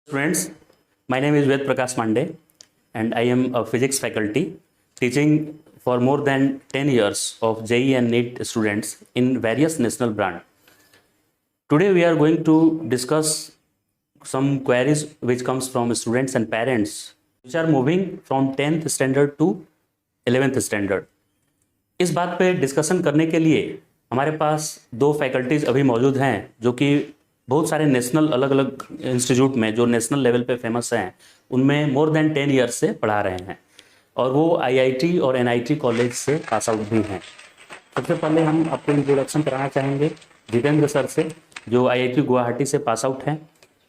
Friends, my name is Ved Prakash Mande and I am a physics faculty teaching for more than 10 years of JEE and NEET students in various national brand. Today we are going to discuss some queries which comes from students and parents which are moving from 10th standard to 11th standard. इस बात पे discussion करने के लिए हमारे पास दो faculties अभी मौजूद हैं जो कि बहुत सारे नेशनल अलग अलग इंस्टीट्यूट में जो नेशनल लेवल पे फेमस हैं उनमें मोर देन 10 ईयर्स से पढ़ा रहे हैं और वो आईआईटी और एनआईटी कॉलेज से पास आउट भी हैं। सबसे पहले हम आपको इंट्रोडक्शन कराना चाहेंगे जितेंद्र सर से, जो आईआईटी गुवाहाटी से पास आउट हैं,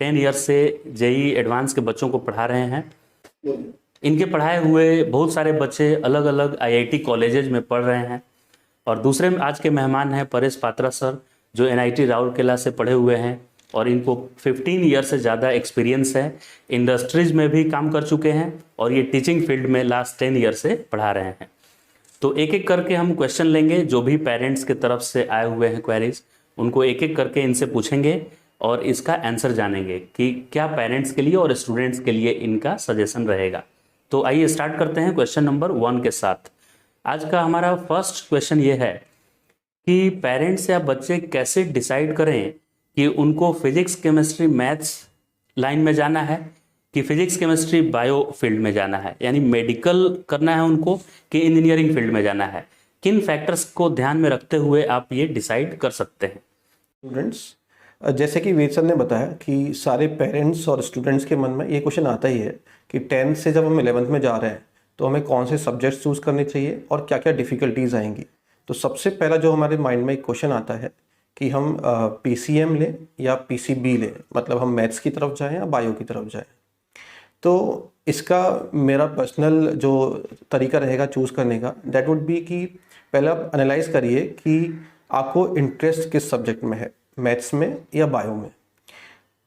10 ईयर्स से जेईई एडवांस के बच्चों को पढ़ा रहे हैं। इनके पढ़ाए हुए बहुत सारे बच्चे अलग अलग आईआईटी कॉलेजेज में पढ़ रहे हैं। और दूसरे आज के मेहमान हैं परेश पात्रा सर, जो एनआईटी राउरकेला से पढ़े हुए हैं और इनको 15 ईयर से ज़्यादा एक्सपीरियंस है, इंडस्ट्रीज में भी काम कर चुके हैं और ये टीचिंग फील्ड में लास्ट 10 ईयर से पढ़ा रहे हैं। तो एक एक करके हम क्वेश्चन लेंगे, जो भी पेरेंट्स के तरफ से आए हुए हैं क्वेरीज उनको एक एक करके इनसे पूछेंगे और इसका आंसर जानेंगे कि क्या पेरेंट्स के लिए और स्टूडेंट्स के लिए इनका सजेशन रहेगा। तो आइए स्टार्ट करते हैं क्वेश्चन नंबर 1 के साथ। आज का हमारा फर्स्ट क्वेश्चन ये है कि पेरेंट्स या बच्चे कैसे डिसाइड करें कि उनको फिजिक्स केमिस्ट्री मैथ्स लाइन में जाना है कि फिजिक्स केमिस्ट्री बायो फील्ड में जाना है, यानी मेडिकल करना है उनको कि इंजीनियरिंग फील्ड में जाना है। किन फैक्टर्स को ध्यान में रखते हुए आप ये डिसाइड कर सकते हैं? स्टूडेंट्स, जैसे कि वेद सर ने बताया कि सारे पेरेंट्स और स्टूडेंट्स के मन में ये क्वेश्चन आता ही है कि 10th से जब हम 11th में जा रहे हैं तो हमें कौन से सब्जेक्ट्स चूज़ करने चाहिए और क्या क्या डिफ़िकल्टीज आएंगी। तो सबसे पहला जो हमारे माइंड में एक क्वेश्चन आता है कि हम पीसीएम लें या पीसीबी लें, मतलब हम मैथ्स की तरफ जाएं या बायो की तरफ जाएं। तो इसका मेरा पर्सनल जो तरीका रहेगा चूज़ करने का, दैट वुड बी कि पहले आप एनालाइज करिए कि आपको इंटरेस्ट किस सब्जेक्ट में है, मैथ्स में या बायो में।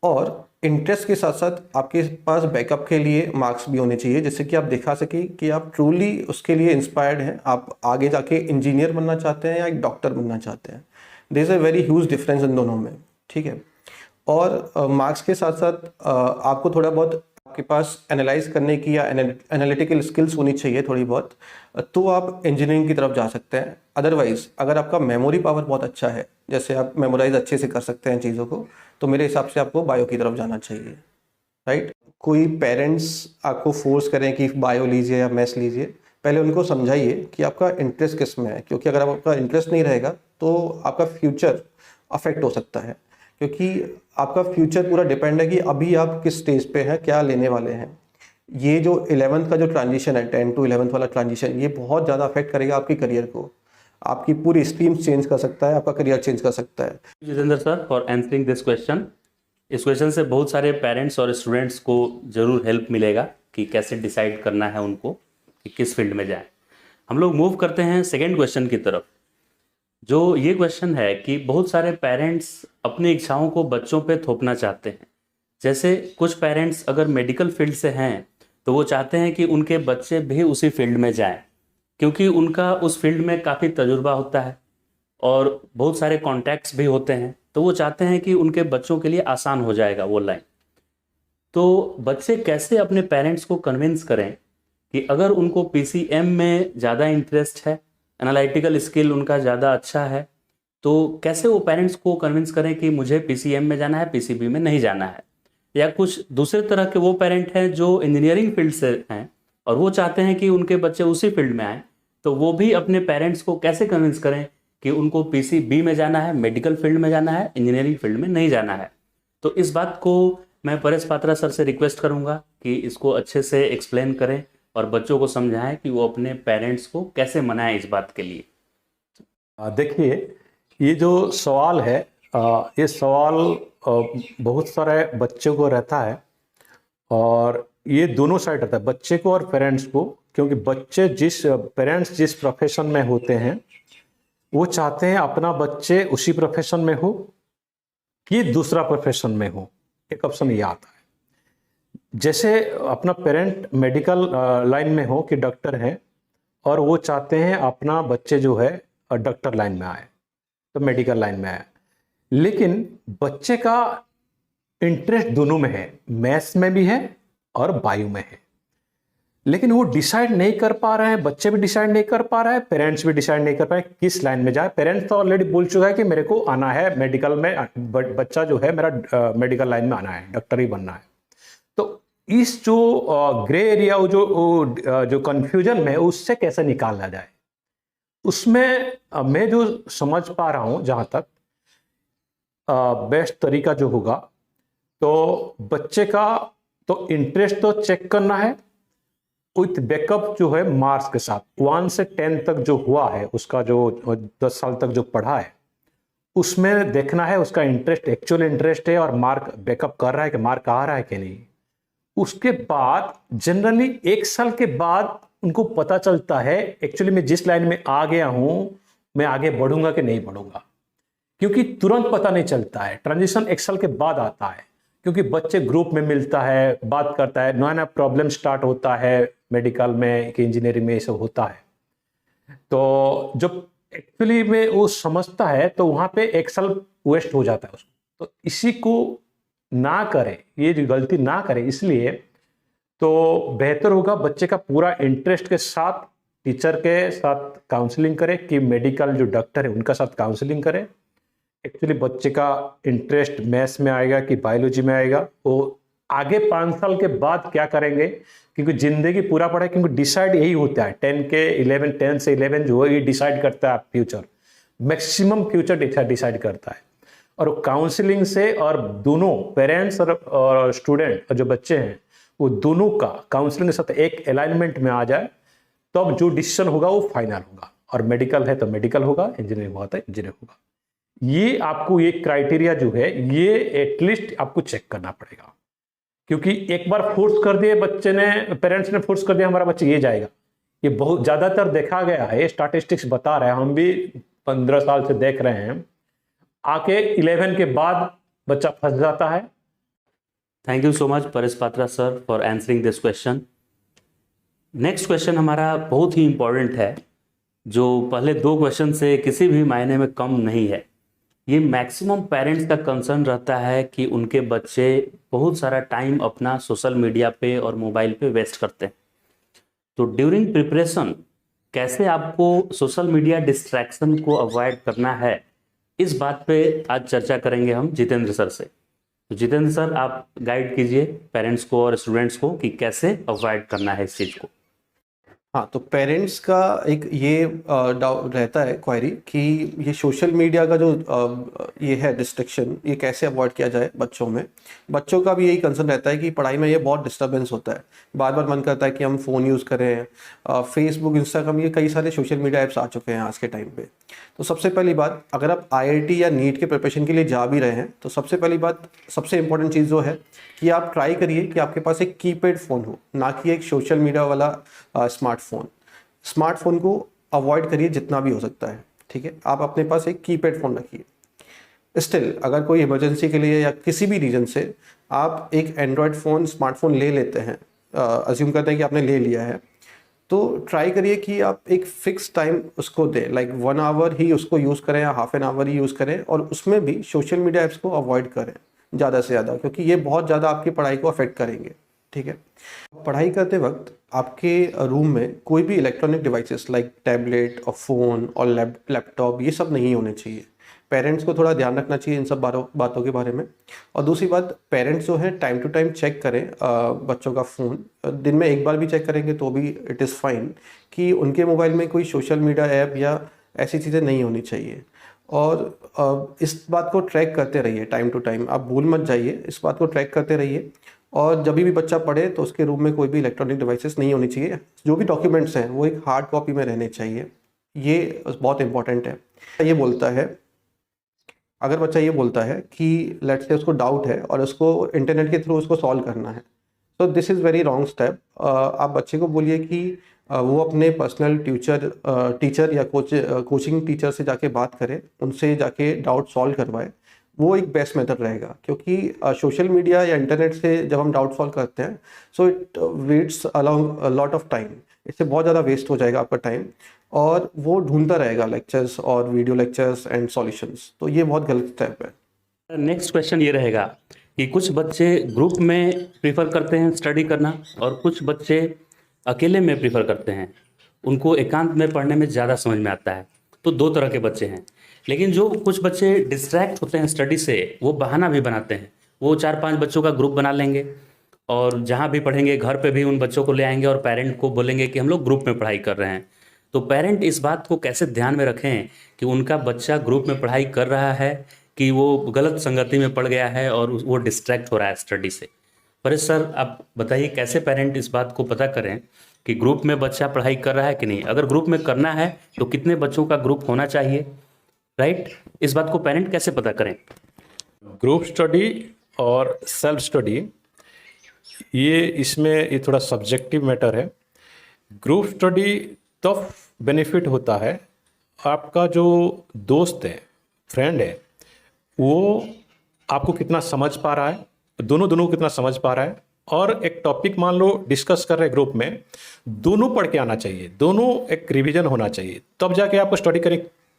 और इंटरेस्ट के साथ साथ आपके पास बैकअप के लिए मार्क्स भी होने चाहिए, जिससे कि आप दिखा सकें कि आप ट्रूली उसके लिए इंस्पायर्ड हैं, आप आगे जाके इंजीनियर बनना चाहते हैं या एक डॉक्टर बनना चाहते हैं। There is a very huge difference in दोनों में, ठीक है। और मार्क्स के साथ साथ आपको थोड़ा बहुत आपके पास एनालाइज करने की या एनालिटिकल स्किल्स होनी चाहिए थोड़ी बहुत, तो आप इंजीनियरिंग की तरफ जा सकते हैं। अदरवाइज अगर आपका मेमोरी पावर बहुत अच्छा है, जैसे आप मेमोराइज अच्छे से कर सकते हैं चीज़ों को, तो मेरे हिसाब से आपको बायो की तरफ जाना चाहिए, राइट। कोई पेरेंट्स आपको फोर्स करें कि बायो लीजिए या मैथ्स लीजिए, पहले उनको समझाइए कि आपका इंटरेस्ट किस में है, क्योंकि अगर आपका इंटरेस्ट नहीं रहेगा तो आपका फ्यूचर अफेक्ट हो सकता है, क्योंकि आपका फ्यूचर पूरा डिपेंड है कि अभी आप किस स्टेज पे हैं, क्या लेने वाले हैं। ये जो 11th का जो ट्रांजिशन है, 10 to 11th वाला ट्रांजिशन, ये बहुत ज़्यादा अफेक्ट करेगा आपके करियर को। आपकी पूरी स्ट्रीम चेंज कर सकता है, आपका करियर चेंज कर सकता है। Jitendra sir for answering this question. इस क्वेश्चन से बहुत सारे पेरेंट्स और स्टूडेंट्स को जरूर हेल्प मिलेगा कि कैसे डिसाइड करना है उनको कि किस फील्ड में जाएं। हम लोग मूव करते हैं सेकेंड क्वेश्चन की तरफ, जो ये क्वेश्चन है कि बहुत सारे पेरेंट्स अपनी इच्छाओं को बच्चों पे थोपना चाहते हैं। जैसे कुछ पेरेंट्स अगर मेडिकल फील्ड से हैं तो वो चाहते हैं कि उनके बच्चे भी उसी फील्ड में जाएं, क्योंकि उनका उस फील्ड में काफ़ी तजुर्बा होता है और बहुत सारे कॉन्टैक्ट्स भी होते हैं, तो वो चाहते हैं कि उनके बच्चों के लिए आसान हो जाएगा वो लाइन। तो बच्चे कैसे अपने पेरेंट्स को कन्विंस करें कि अगर उनको पीसीएम में ज़्यादा इंटरेस्ट है, एनालिटिकल स्किल उनका ज़्यादा अच्छा है, तो कैसे वो पेरेंट्स को कन्विंस करें कि मुझे पीसीएम में जाना है, पीसीबी में नहीं जाना है। या कुछ दूसरे तरह के वो पेरेंट हैं जो इंजीनियरिंग फील्ड से हैं और वो चाहते हैं कि उनके बच्चे उसी फील्ड में आएँ, तो वो भी अपने पेरेंट्स को कैसे कन्विंस करें कि उनको पीसीबी में जाना है, मेडिकल फील्ड में जाना है, इंजीनियरिंग फील्ड में नहीं जाना है। तो इस बात को मैं परेश पात्रा सर से रिक्वेस्ट करूंगा कि इसको अच्छे से एक्सप्लेन करें और बच्चों को समझाएं कि वो अपने पेरेंट्स को कैसे मनाएं इस बात के लिए। देखिए, ये जो सवाल है, ये सवाल बहुत सारे बच्चों को रहता है और ये दोनों साइड रहता है, बच्चे को और पेरेंट्स को। क्योंकि बच्चे पेरेंट्स जिस प्रोफेशन में होते हैं वो चाहते हैं अपना बच्चे उसी प्रोफेशन में हो कि दूसरा प्रोफेशन में हो। एक ऑप्शन ये आता है, जैसे अपना पेरेंट मेडिकल लाइन में हो कि डॉक्टर है और वो चाहते हैं अपना बच्चे जो है डॉक्टर लाइन में आए, तो मेडिकल लाइन में आए। लेकिन बच्चे का इंटरेस्ट दोनों में है, मैथ्स में भी है और बायो में है, लेकिन वो डिसाइड नहीं कर पा रहे हैं, बच्चे भी डिसाइड नहीं कर पा रहे हैं, पेरेंट्स भी डिसाइड नहीं कर पा रहे हैं किस लाइन में जाए। पेरेंट्स तो ऑलरेडी बोल चुका है कि मेरे को आना है मेडिकल में, बच्चा जो है मेरा मेडिकल लाइन में आना है, डॉक्टर ही बनना है। तो इस जो ग्रे एरिया, जो कंफ्यूजन में, उससे कैसे निकाला जाए, उसमें मैं जो समझ पा रहा हूं जहां तक बेस्ट तरीका जो होगा, तो बच्चे का तो इंटरेस्ट तो चेक करना है विथ बैकअप जो है मार्क्स के साथ। 1 से 10 तक जो हुआ है, उसका जो 10 साल तक जो पढ़ा है, उसमें देखना है उसका इंटरेस्ट एक्चुअल इंटरेस्ट है और मार्क बैकअप कर रहा है कि मार्क आ रहा है कि नहीं। उसके बाद जनरली 1 साल के बाद उनको पता चलता है एक्चुअली मैं जिस लाइन में आ गया हूं, मैं आगे बढ़ूंगा कि नहीं बढ़ूंगा, क्योंकि तुरंत पता नहीं चलता है। ट्रांजिशन 1 साल के बाद आता है, क्योंकि बच्चे ग्रुप में मिलता है, बात करता है, नया नया प्रॉब्लम स्टार्ट होता है मेडिकल में कि इंजीनियरिंग में, ये सब होता है। तो जब एक्चुअली में वो समझता है तो वहां पे 1 साल वेस्ट हो जाता है उसको। तो इसी को ना करे, ये जो गलती ना करे, इसलिए तो बेहतर होगा बच्चे का पूरा इंटरेस्ट के साथ टीचर के साथ काउंसलिंग करे कि मेडिकल जो डॉक्टर है उनका साथ काउंसलिंग करे। एक्चुअली बच्चे का इंटरेस्ट मैथ्स में आएगा कि बायोलॉजी में आएगा, वो आगे 5 साल के बाद क्या करेंगे, क्योंकि जिंदगी पूरा पढ़ा है, क्योंकि डिसाइड यही होता है 10 से 11 जो है ये डिसाइड करता है फ्यूचर, मैक्सिमम फ्यूचर डिसाइड करता है। और काउंसलिंग से, और दोनों पेरेंट्स और स्टूडेंट और जो बच्चे हैं वो दोनों का काउंसलिंग के साथ एक अलाइनमेंट में आ जाए, तब जो डिसीजन होगा वो फाइनल होगा। और मेडिकल है तो मेडिकल होगा, इंजीनियरिंग हुआ तो इंजीनियरिंग होगा। ये आपको ये क्राइटेरिया जो है ये एटलीस्ट आपको चेक करना पड़ेगा, क्योंकि एक बार फोर्स कर दिए बच्चे ने, पेरेंट्स ने फोर्स कर दिया हमारा बच्चा ये जाएगा, ये बहुत ज्यादातर देखा गया है, स्टैटिस्टिक्स बता रहे हैं, हम भी 15 साल से देख रहे हैं, आके 11 के बाद बच्चा फंस जाता है। Thank you so much Paresh Patra sir for answering this question. Next question हमारा बहुत ही इम्पोर्टेंट है, जो पहले 2 क्वेश्चन से किसी भी मायने में कम नहीं है। ये मैक्सिमम पेरेंट्स का कंसर्न रहता है कि उनके बच्चे बहुत सारा टाइम अपना सोशल मीडिया पे और मोबाइल पे वेस्ट करते हैं। तो ड्यूरिंग प्रिपरेशन कैसे आपको सोशल मीडिया डिस्ट्रैक्शन को अवॉइड करना है, इस बात पे आज चर्चा करेंगे हम जितेंद्र सर से। तो जितेंद्र सर, आप गाइड कीजिए पेरेंट्स को और स्टूडेंट्स को कि कैसे अवॉइड करना है इस चीज़ को। हाँ, तो पेरेंट्स का एक ये डाउट रहता है, क्वेरी, कि ये सोशल मीडिया का जो ये है डिस्ट्रैक्शन, ये कैसे अवॉइड किया जाए बच्चों में। बच्चों का भी यही कंसर्न रहता है कि पढ़ाई में ये बहुत डिस्टर्बेंस होता है, बार बार मन करता है कि हम फ़ोन यूज़ करें, फेसबुक, इंस्टाग्राम, ये कई सारे सोशल मीडिया ऐप्स आ चुके हैं आज के टाइम पे। तो सबसे पहली बात, अगर आप IIT या नीट के प्रिपरेशन के लिए जा भी रहे हैं, तो सबसे पहली बात, सबसे इंपॉर्टेंट चीज़ जो है कि आप ट्राई करिए कि आपके पास एक कीपैड फ़ोन हो, ना कि एक सोशल मीडिया वाला स्मार्टफोन को अवॉइड करिए जितना भी हो सकता है, ठीक है। आप अपने पास एक कीपैड फ़ोन रखिए। स्टिल अगर कोई इमरजेंसी के लिए या किसी भी रीज़न से आप एक एंड्रॉयड फ़ोन, स्मार्टफोन ले लेते हैं, अज्यूम करते हैं कि आपने ले लिया है, तो ट्राई करिए कि आप एक फ़िक्स टाइम उसको दें, लाइक 1 आवर ही उसको यूज़ करें या half an hour he use करें, और उसमें भी सोशल मीडिया ऐप्स को अवॉइड करें ज़्यादा से ज़्यादा, क्योंकि ये बहुत ज़्यादा आपकी पढ़ाई को अफेक्ट करेंगे, ठीक है। पढ़ाई करते वक्त आपके रूम में कोई भी इलेक्ट्रॉनिक डिवाइसेस लाइक टैबलेट और फ़ोन और लैपटॉप, ये सब नहीं होने चाहिए। पेरेंट्स को थोड़ा ध्यान रखना चाहिए इन सब बातों के बारे में। और दूसरी बात, पेरेंट्स जो है टाइम टू टाइम चेक करें बच्चों का फ़ोन, दिन में 1 बार भी चेक करेंगे तो भी इट इज़ फाइन, कि उनके मोबाइल में कोई सोशल मीडिया ऐप या ऐसी चीज़ें नहीं होनी चाहिए। और इस बात को ट्रैक करते रहिए टाइम टू टाइम, आप भूल मत जाइए, इस बात को ट्रैक करते रहिए। और जब भी बच्चा पढ़े तो उसके रूम में कोई भी इलेक्ट्रॉनिक डिवाइसेस नहीं होनी चाहिए। जो भी डॉक्यूमेंट्स हैं वो एक हार्ड कॉपी में रहने चाहिए, ये बहुत इंपॉर्टेंट है। ये बोलता है, अगर बच्चा ये बोलता है कि लेट्स से उसको डाउट है और उसको इंटरनेट के थ्रू उसको सॉल्व करना है, तो this is very wrong step. आप बच्चे को बोलिए कि वो अपने पर्सनल टीचर या कोचिंग टीचर से जाके बात करे, उनसे जाके डाउट सॉल्व करवाए, वो एक बेस्ट मेथड रहेगा। क्योंकि सोशल मीडिया या इंटरनेट से जब हम डाउट सॉल्व करते हैं, so it waits along lot of time, इससे बहुत ज़्यादा वेस्ट हो जाएगा आपका टाइम, और वो ढूंढता रहेगा लेक्चर्स और वीडियो लेक्चर्स एंड सॉल्यूशंस, तो ये बहुत गलत स्टेप है। नेक्स्ट क्वेश्चन ये रहेगा कि कुछ बच्चे ग्रुप में प्रीफर करते हैं स्टडी करना और कुछ बच्चे अकेले में प्रीफर करते हैं, उनको एकांत में पढ़ने में ज़्यादा समझ में आता है। तो दो तरह के बच्चे हैं। लेकिन जो कुछ बच्चे डिस्ट्रैक्ट होते हैं स्टडी से, वो बहाना भी बनाते हैं। वो 4-5 बच्चों का ग्रुप बना लेंगे और जहाँ भी पढ़ेंगे घर पे भी उन बच्चों को ले आएंगे और पेरेंट को बोलेंगे कि हम लोग ग्रुप में पढ़ाई कर रहे हैं। तो पेरेंट इस बात को कैसे ध्यान में रखें कि उनका बच्चा ग्रुप में पढ़ाई कर रहा है कि वो गलत संगति में पड़ गया है और वो डिस्ट्रैक्ट हो रहा है स्टडी से। परेश सर, आप बताइए कैसे पेरेंट इस बात को पता करें कि ग्रुप में बच्चा पढ़ाई कर रहा है कि नहीं। अगर ग्रुप में करना है तो कितने बच्चों का ग्रुप होना चाहिए, राइट? इस बात को पेरेंट कैसे पता करें? ग्रुप स्टडी और सेल्फ स्टडी, ये थोड़ा सब्जेक्टिव मैटर है। ग्रुप स्टडी तब बेनिफिट होता है, आपका जो दोस्त है, फ्रेंड है, वो आपको कितना समझ पा रहा है, दोनों को कितना समझ पा रहा है। और एक टॉपिक मान लो डिस्कस कर रहे ग्रुप में, दोनों पढ़ के आना चाहिए, दोनों एक रिवीजन होना चाहिए, तब जाके आप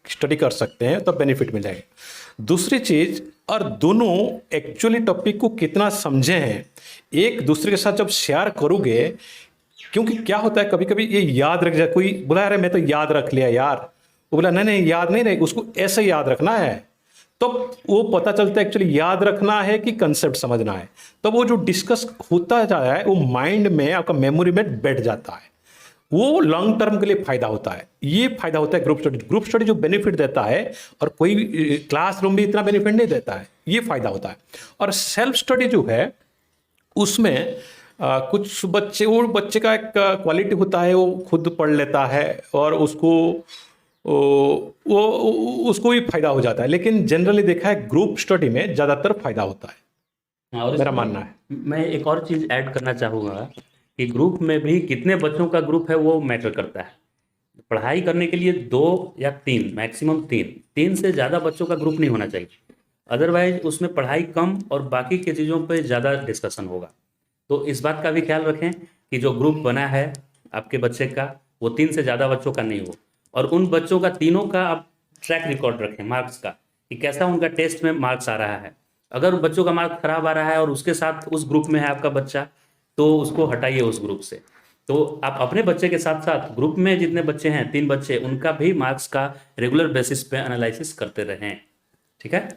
स्टडी कर सकते हैं, तब बेनिफिट मिल जाएगा। दूसरी चीज़, और दोनों एक्चुअली टॉपिक को कितना समझे हैं, एक दूसरे के साथ जब शेयर करोगे, क्योंकि क्या होता है कभी कभी ये याद रख जाए, कोई बोला अरे मैं तो याद रख लिया यार, वो बोला नहीं याद नहीं रहे, उसको ऐसे याद रखना है, तो वो पता चलता है एक्चुअली याद रखना है कि कंसेप्ट समझना है। तो वो जो डिस्कस होता जा रहा है वो माइंड में, आपका मेमोरी में बैठ जाता है, वो लॉन्ग टर्म के लिए फायदा होता है। ये फायदा होता है ग्रुप स्टडी जो बेनिफिट देता है, और कोई क्लासरूम भी इतना बेनिफिट नहीं देता है, ये फायदा होता है। और सेल्फ स्टडी जो है उसमें कुछ बच्चे का एक क्वालिटी होता है, वो खुद पढ़ लेता है और उसको भी फायदा हो जाता है। लेकिन जनरली देखा है ग्रुप स्टडी में ज़्यादातर फायदा होता है, और मेरा मानना है। मैं एक और चीज़ ऐड करना चाहूँगा कि ग्रुप में भी कितने बच्चों का ग्रुप है वो मैटर करता है। पढ़ाई करने के लिए 2 या 3, मैक्सिमम 3 से ज़्यादा बच्चों का ग्रुप नहीं होना चाहिए। अदरवाइज उसमें पढ़ाई कम और बाकी की चीज़ों पे ज़्यादा डिस्कशन होगा। तो इस बात का भी ख्याल रखें कि जो ग्रुप बना है आपके बच्चे का, वो 3 से ज़्यादा बच्चों का नहीं हो, और उन बच्चों का तीनों का आप ट्रैक रिकॉर्ड रखें मार्क्स का, कि कैसा उनका टेस्ट में मार्क्स आ रहा है। अगर बच्चों का मार्क्स खराब आ रहा है और उसके साथ उस ग्रुप में है आपका बच्चा, तो उसको हटाइए उस ग्रुप से। तो आप अपने बच्चे के साथ साथ ग्रुप में जितने बच्चे हैं, 3 बच्चे, उनका भी मार्क्स का रेगुलर बेसिस पे एनालिसिस करते रहें। ठीक है,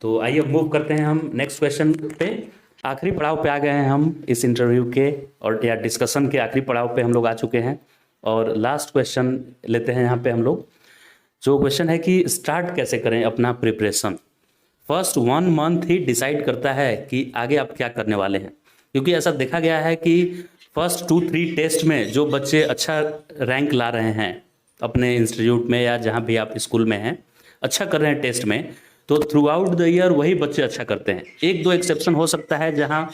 तो आइए मूव करते हैं हम नेक्स्ट क्वेश्चन पे। आखिरी पड़ाव पे आ गए हैं हम इस इंटरव्यू के, और या डिस्कशन के आखिरी पड़ाव पे हम लोग आ चुके हैं, और लास्ट क्वेश्चन लेते हैं यहाँ पे हम लोग। जो क्वेश्चन है कि स्टार्ट कैसे करें अपना प्रिपरेशन। फर्स्ट 1 मंथ ही डिसाइड करता है कि आगे आप क्या करने वाले हैं, क्योंकि ऐसा देखा गया है कि फर्स्ट 2-3 टेस्ट में जो बच्चे अच्छा रैंक ला रहे हैं अपने इंस्टीट्यूट में या जहाँ भी आप स्कूल में हैं, अच्छा कर रहे हैं टेस्ट में, तो थ्रू आउट द ईयर वही बच्चे अच्छा करते हैं। 1-2 एक्सेप्शन हो सकता है जहाँ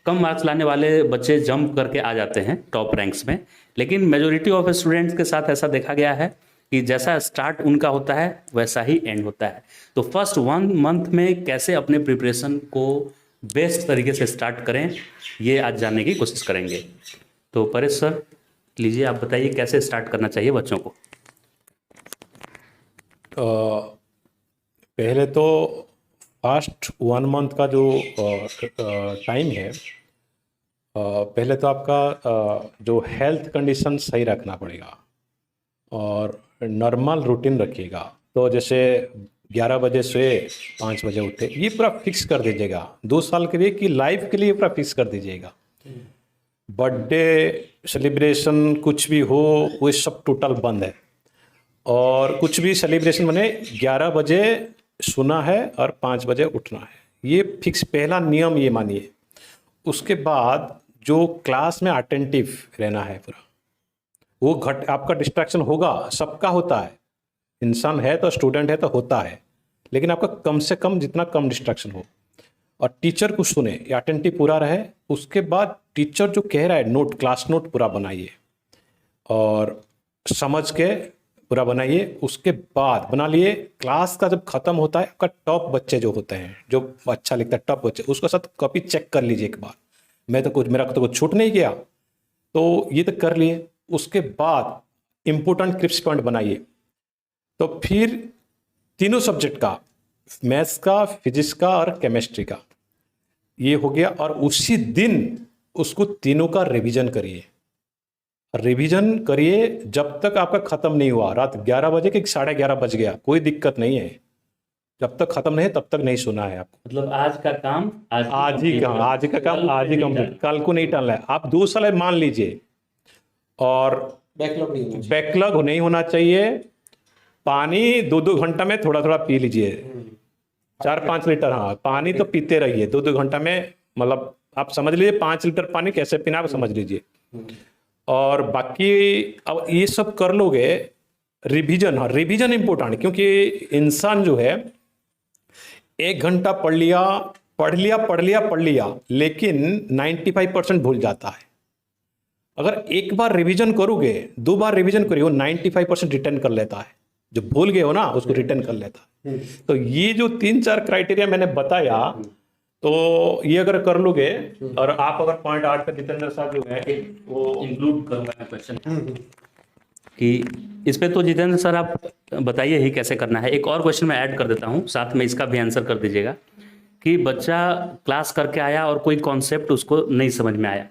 कम मार्क्स लाने वाले बच्चे जंप करके आ जाते हैं टॉप रैंक्स में, लेकिन मेजोरिटी ऑफ स्टूडेंट्स के साथ ऐसा देखा गया है कि जैसा स्टार्ट उनका होता है वैसा ही एंड होता है। तो फर्स्ट 1 मंथ में कैसे अपने प्रिपरेशन को बेस्ट तरीके से स्टार्ट करें, ये आज जानने की कोशिश करेंगे। तो परेश सर लीजिए, आप बताइए कैसे स्टार्ट करना चाहिए बच्चों को। पहले तो फर्स्ट 1 मंथ का जो टाइम है, पहले तो आपका जो हेल्थ कंडीशन सही रखना पड़ेगा और नॉर्मल रूटीन रखिएगा। तो जैसे 11 बजे सोए, 5 बजे उठे, ये पूरा फिक्स कर दीजिएगा 2 साल के लिए, कि लाइफ के लिए पूरा फिक्स कर दीजिएगा। बर्थडे सेलिब्रेशन कुछ भी हो, वो सब टोटल बंद है। और कुछ भी सेलिब्रेशन माने 11 बजे सोना है और 5 बजे उठना है, ये फिक्स पहला नियम ये मानिए। उसके बाद जो क्लास में अटेंटिव रहना है पूरा, वो आपका डिस्ट्रैक्शन होगा, सबका होता है, इंसान है तो स्टूडेंट है तो होता है, लेकिन आपका कम से कम जितना कम डिस्ट्रैक्शन हो, और टीचर को सुने, अटेंटिव पूरा रहे। उसके बाद टीचर जो कह रहा है नोट, क्लास नोट पूरा बनाइए और समझ के पूरा बनाइए। उसके बाद बना लिए, क्लास का जब खत्म होता है, आपका टॉप बच्चे जो होते हैं, जो अच्छा लिखता है टॉप बच्चे, उसके साथ कॉपी चेक कर लीजिए एक बार। मेरा तो कुछ छूट नहीं गया, तो ये तो कर लिए। उसके बाद इम्पोर्टेंट क्रिप्स पॉइंट बनाइए। तो फिर तीनों सब्जेक्ट का, मैथ्स का, फिजिक्स का और केमिस्ट्री का, ये हो गया, और उसी दिन उसको तीनों का रिवीजन करिए। रिवीजन करिए जब तक आपका खत्म नहीं हुआ। रात 11 बजे कि 11:30 बज गया, कोई दिक्कत नहीं है, जब तक खत्म नहीं है तब तक नहीं सुना है आपको। मतलब आज का काम आज ही complete काम, करो। आज का काम कल आज ही नहीं कंप्लीट, कल को नहीं टालना है। आप 2 साल मान लीजिए, और बैकलॉग नहीं होना बैकलॉग नहीं होना चाहिए। पानी 2-2 घंटा में थोड़ा थोड़ा पी लीजिए, 4-5 लीटर, हाँ पानी तो पीते रहिए 2-2 घंटा में। मतलब आप समझ लीजिए 5 लीटर पानी कैसे पीना आप समझ लीजिए। और बाकी अब ये सब कर लोगे, रिवीजन, हाँ रिवीजन इंपॉर्टेंट, क्योंकि इंसान जो है 1 घंटा पढ़ लिया, लेकिन 95% भूल जाता है। अगर एक बार रिवीजन करोगे, 2 बार रिवीजन करिए, वो 95% रिटर्न कर लेता है। जो भूल गए हो ना उसको रिटर्न कर लेता है। तो ये जो 3-4 क्राइटेरिया मैंने बताया, तो ये अगर कर लोगे, और आप अगर पॉइंट 8 का जितेंद्र साहब जो है वो इंक्लूड करूंगा मैं क्वेश्चन कि इस पे तो जितेंद्र सर आप बताइए ही कैसे करना है। एक और क्वेश्चन मैं ऐड कर देता हूँ, साथ में इसका भी आंसर कर दीजिएगा कि बच्चा क्लास करके आया और कोई कॉन्सेप्ट उसको नहीं समझ में आया,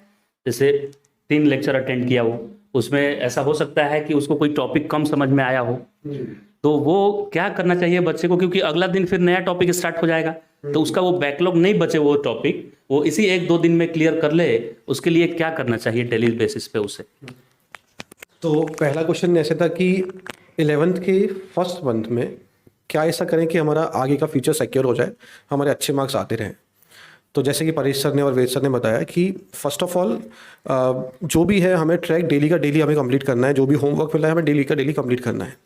जैसे 3 लेक्चर अटेंड किया वो, उसमें ऐसा हो सकता है कि उसको कोई टॉपिक कम समझ में आया हो, तो वो क्या करना चाहिए बच्चे को, क्योंकि अगला दिन फिर नया टॉपिक स्टार्ट हो जाएगा, तो उसका वो बैकलॉग नहीं बचे, वो टॉपिक वो इसी 1-2 दिन में क्लियर कर ले, उसके लिए क्या करना चाहिए डेली बेसिस पे उसे? तो पहला क्वेश्चन ऐसे था कि 11th के फर्स्ट मंथ में क्या ऐसा करें कि हमारा आगे का फ्यूचर सिक्योर हो जाए, हमारे अच्छे मार्क्स आते रहें। तो जैसे कि परेश सर ने और वेद सर ने बताया कि फर्स्ट ऑफ ऑल जो भी है हमें ट्रैक डेली का डेली हमें कंप्लीट करना है, जो भी होमवर्क मिला है हमें डेली का डेली कंप्लीट करना है।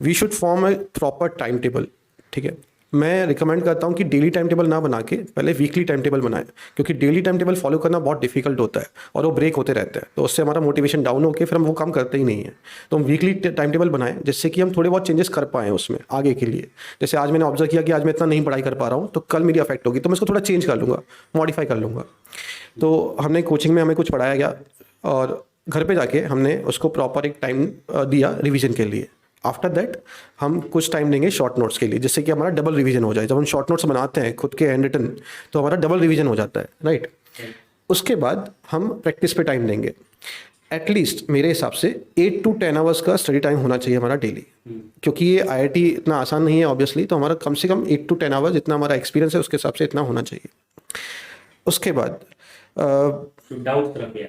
We should form a proper time table, ठीक है। मैं रिकमेंड करता हूँ कि डेली टाइम टेबल ना बना के पहले वीकली टाइम टेबल बनाएं, क्योंकि डेली टाइम टेबल फॉलो करना बहुत डिफिकल्ट होता है और वो ब्रेक होते रहते हैं, तो उससे हमारा मोटिवेशन डाउन होकर फिर हम वो काम करते ही नहीं है। तो हम वीकली टाइम टेबल बनाएं जिससे कि हम थोड़े बहुत चेंजेस कर पाएँ उसमें आगे के लिए। जैसे आज मैंने ऑब्जर्व किया कि आज मैं इतना नहीं पढ़ाई कर पा रहा हूँ, तो कल मेरी अफेक्ट होगी, तो मैं इसको थोड़ा चेंज कर लूँगा, मॉडिफाई कर लूँगा। तो हमने कोचिंग में हमें कुछ पढ़ाया गया और घर पे जाके हमने उसको प्रॉपर एक टाइम दिया रिवीजन के लिए। आफ्टर दैट हम कुछ टाइम देंगे शॉर्ट नोट्स के लिए, जिससे कि हमारा डबल रिवीजन हो जाए। जब हम शॉर्ट नोट्स बनाते हैं खुद के हैंड रिटन, तो हमारा डबल रिवीजन हो जाता है, राइट। उसके बाद हम प्रैक्टिस पे टाइम देंगे। एटलीस्ट मेरे हिसाब से 8 to 10 आवर्स का स्टडी टाइम होना चाहिए हमारा डेली, क्योंकि ये IIT इतना आसान नहीं है ऑब्वियसली, तो हमारा कम से कम 8 to 10 आवर्स, जितना हमारा एक्सपीरियंस है उसके हिसाब से इतना होना चाहिए। उसके बाद डाउट रख गया।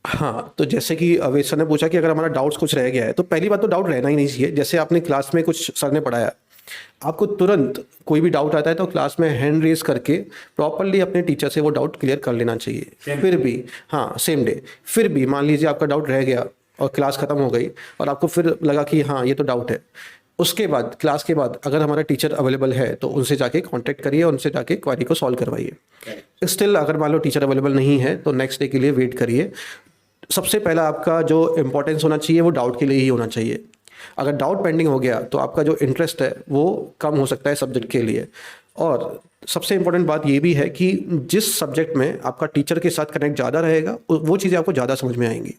हाँ, तो जैसे कि अवैध सर ने पूछा कि अगर हमारा डाउट्स कुछ रह गया है, तो पहली बात तो डाउट रहना ही नहीं चाहिए। जैसे आपने क्लास में कुछ सर ने पढ़ाया, आपको तुरंत कोई भी डाउट आता है तो क्लास में हैंड रेज करके प्रॉपरली अपने टीचर से वो डाउट क्लियर कर लेना चाहिए। फिर भी हाँ सेम डे, फिर भी मान लीजिए आपका डाउट रह गया और क्लास खत्म हो गई और आपको फिर लगा कि हाँ ये तो डाउट है, उसके बाद क्लास के बाद अगर हमारा टीचर अवेलेबल है तो उनसे जाके कांटेक्ट करिए, उनसे जाके क्वेरी को सॉल्व करवाइए। स्टिल अगर मान लो टीचर अवेलेबल नहीं है तो नेक्स्ट डे के लिए वेट करिए। सबसे पहला आपका जो इंपॉर्टेंस होना चाहिए वो डाउट के लिए ही होना चाहिए। अगर डाउट पेंडिंग हो गया तो आपका जो इंटरेस्ट है वो कम हो सकता है सब्जेक्ट के लिए। और सबसे इंपॉर्टेंट बात ये भी है कि जिस सब्जेक्ट में आपका टीचर के साथ कनेक्ट ज़्यादा रहेगा वो चीज़ें आपको ज़्यादा समझ में आएंगी।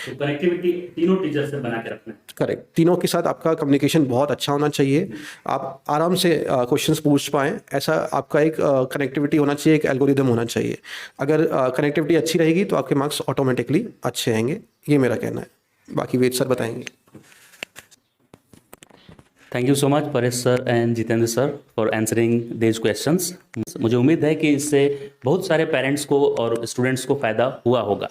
तो कनेक्टिविटी तीनों टीचर से बना के रखना है। करेक्ट, तीनों के साथ आपका कम्युनिकेशन बहुत अच्छा होना चाहिए, आप आराम से क्वेश्चंस पूछ पाएँ, ऐसा आपका एक कनेक्टिविटी होना चाहिए, एक एल्गोरिदम होना चाहिए। अगर कनेक्टिविटी अच्छी रहेगी तो आपके मार्क्स ऑटोमेटिकली अच्छे आएंगे, ये मेरा कहना है। बाकी वेद सर बताएंगे। Thank you so much Paresh sir and Jitendra sir for answering this questions. मुझे उम्मीद है कि इससे बहुत सारे पेरेंट्स को और स्टूडेंट्स को फ़ायदा हुआ होगा।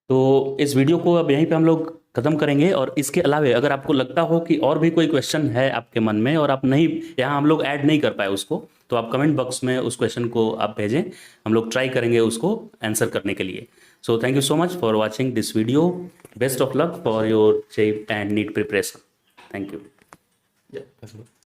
तो इस वीडियो को अब यहीं पे हम लोग ख़त्म करेंगे, और इसके अलावा अगर आपको लगता हो कि और भी कोई क्वेश्चन है आपके मन में और आप नहीं, यहाँ हम लोग ऐड नहीं कर पाए उसको, तो आप कमेंट बॉक्स में उस क्वेश्चन को आप भेजें, हम लोग ट्राई करेंगे उसको आंसर करने के लिए। So thank you so much for watching this video. Best of luck for your JEE and NEET preparation. Thank you.